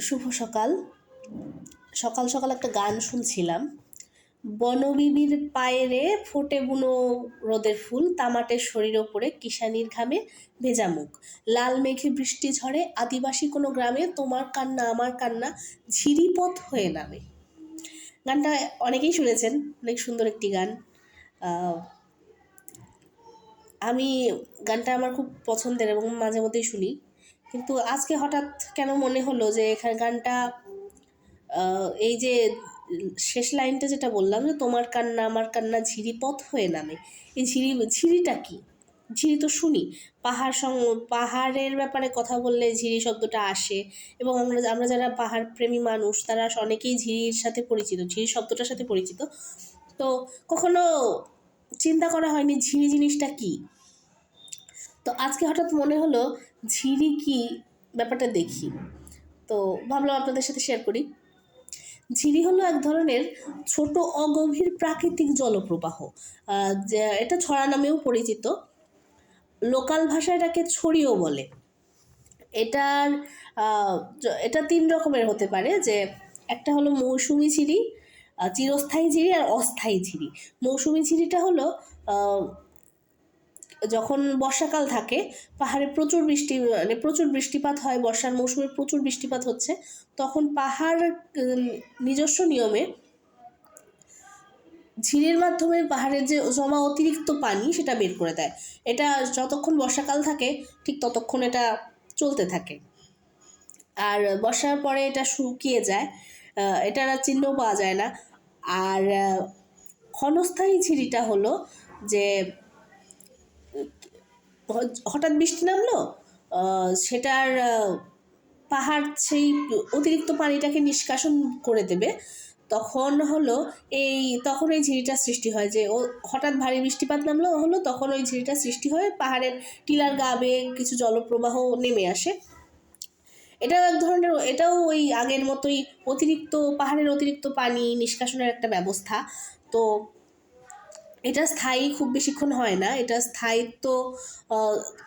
শুভ সকাল। সকাল সকাল একটা গান শুনছিলাম। বনবিবির পায়ে রে ফোটে বুনো রোদের ফুল, তামাটের শরীর ওপরে কিষানির ঘামে ভেজা মুখ, লাল মেঘে বৃষ্টি ঝরে আদিবাসী কোনো গ্রামে, তোমার কান্না আমার কান্না ঝিরিপথ হয়ে নামে। গানটা অনেকেই শুনেছেন, অনেক সুন্দর একটি গান। আমি গানটা আমার খুব পছন্দের এবং মাঝে মধ্যেই শুনি, কিন্তু আজকে হঠাৎ কেন মনে হলো যে এখানে গানটা এই যে শেষ লাইনটা যেটা বললাম যে তোমার কান্না আমার কান্না ঝিরিপথ হয়ে নামে, এই ঝিরিটা কি? ঝিরি তো শুনি, পাহাড়ের ব্যাপারে কথা বললে ঝিরি শব্দটা আসে, এবং আমরা যারা পাহাড় প্রেমী মানুষ তারা অনেকেই ঝিরির সাথে পরিচিত, ঝিরি শব্দটার সাথে পরিচিত। তো কখনো চিন্তা করা হয়নি ঝিরি জিনিসটা কি। তো আজকে হঠাৎ মনে হলো ঝিরি কি, ব্যাপারটা দেখি। তো ভাবলাম আপনাদের সাথে শেয়ার করি। ঝিরি হলো এক ধরনের ছোট অগভীর প্রাকৃতিক জলপ্রবাহ, এটা ছড়া নামেও পরিচিত। লোকাল ভাষায় এটাকে ছড়িও বলে। এটার এটা 3 রকমের হতে পারে, যে একটা হলো মৌসুমি ঝিরি, চিরস্থায়ী ঝিরি আর অস্থায়ী ঝিরি। মৌসুমি ঝিরিটা হলো যখন বর্ষাকাল থাকে, পাহাড়ে প্রচুর বৃষ্টিপাত হয়, বর্ষার মৌসুমে প্রচুর বৃষ্টিপাত হচ্ছে, তখন পাহাড় নিজস্ব নিয়মে ঝিরির মাধ্যমে পাহাড়ের যে জমা অতিরিক্ত পানি সেটা বের করে দেয়। এটা যতক্ষণ বর্ষাকাল থাকে ঠিক ততক্ষণ এটা চলতে থাকে, আর বর্ষার পরে এটা শুকিয়ে যায়, এটার আর চিহ্ন পাওয়া যায় না। আর ক্ষণস্থায়ী ঝিরিটা হলো যে হঠাৎ বৃষ্টি নামলো, সেটার পাহাড় সেই অতিরিক্ত পানিটাকে নিষ্কাশন করে দেবে, তখন এই ঝিরিটা সৃষ্টি হয়। যে হঠাৎ ভারী বৃষ্টিপাত হলো তখন ওই ঝিরিটা সৃষ্টি হয়ে পাহাড়ের টিলার গা বেয়ে কিছু জলপ্রবাহ নেমে আসে। এটাও ওই আগের মতোই পাহাড়ের অতিরিক্ত পানি নিষ্কাশনের একটা ব্যবস্থা। তো এটা স্থায়ী খুব বেশিক্ষণ হয় না, এটা স্থায়িত্ব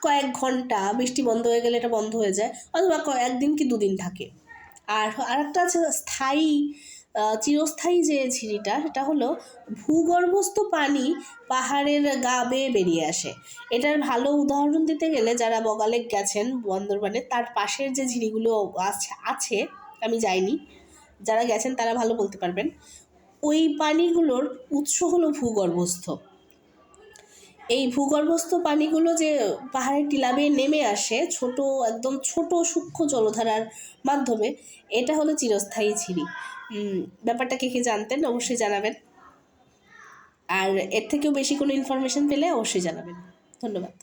কয়েক ঘন্টা, বৃষ্টি বন্ধ হয়ে গেলে এটা বন্ধ হয়ে যায়, অথবা একদিন কি 2 দিন থাকে। আর একটা আছে স্থায়ী, চিরস্থায়ী যে ঝিরিটা, সেটা হলো ভূগর্ভস্থ পানি পাহাড়ের গা বেয়ে বেরিয়ে আসে। এটার ভালো উদাহরণ দিতে গেলে যারা বগালে গেছেন বন্দরবানে, তার পাশের যে ঝিরিগুলো আছে, আমি যাইনি, যারা গেছেন তারা ভালো বলতে পারবেন। ওই পানিগুলোর উৎস হলো ভূগর্ভস্থ। এই ভূগর্ভস্থ পানিগুলো যে পাহাড়ের টিলা বেয়ে নেমে আসে একদম ছোট সূক্ষ্ম জলধারার মাধ্যমে, এটা হলো চিরস্থায়ী ঝিরি। ব্যাপারটা কে জানতেন অবশ্যই জানাবেন, আর এর থেকেও বেশি কোনো ইনফরমেশন পেলে অবশ্যই জানাবেন। ধন্যবাদ।